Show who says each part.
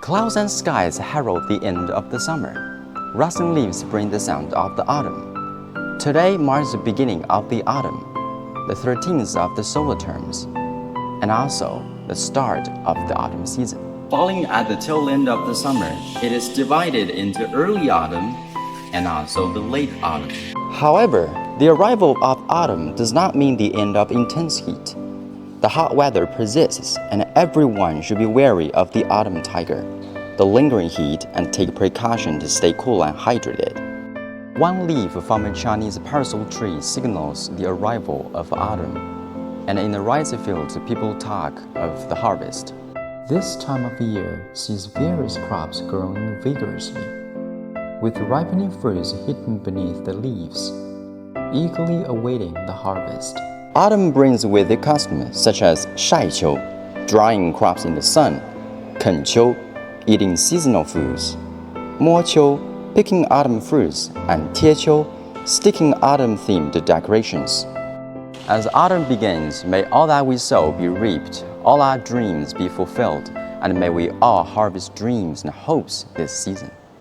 Speaker 1: Clouds and skies herald the end of the summer. Rustling leaves bring the sound of the autumn. Today marks the beginning of the autumn, the 13th of the solar terms, and also the start of the autumn season. Falling at the tail end of the summer, it is divided into early autumn and also the late autumn. However, the arrival of autumn does not mean the end of intense heat. The hot weather persists, and everyone should be wary of the autumn tiger, the lingering heat, and take precaution to stay cool and hydrated. One leaf from a Chinese parasol tree signals the arrival of autumn, and in the rice fields, people talk of the harvest.
Speaker 2: This time of year sees various crops growing vigorously, with ripening fruits hidden beneath the leaves, eagerly awaiting the harvest.
Speaker 1: Autumn brings with it customs such as 晒秋, drying crops in the sun, 啃秋, eating seasonal foods, 摸秋, picking autumn fruits, and 贴秋, sticking autumn-themed decorations. As autumn begins, may all that we sow be reaped, all our dreams be fulfilled, and may we all harvest dreams and hopes this season.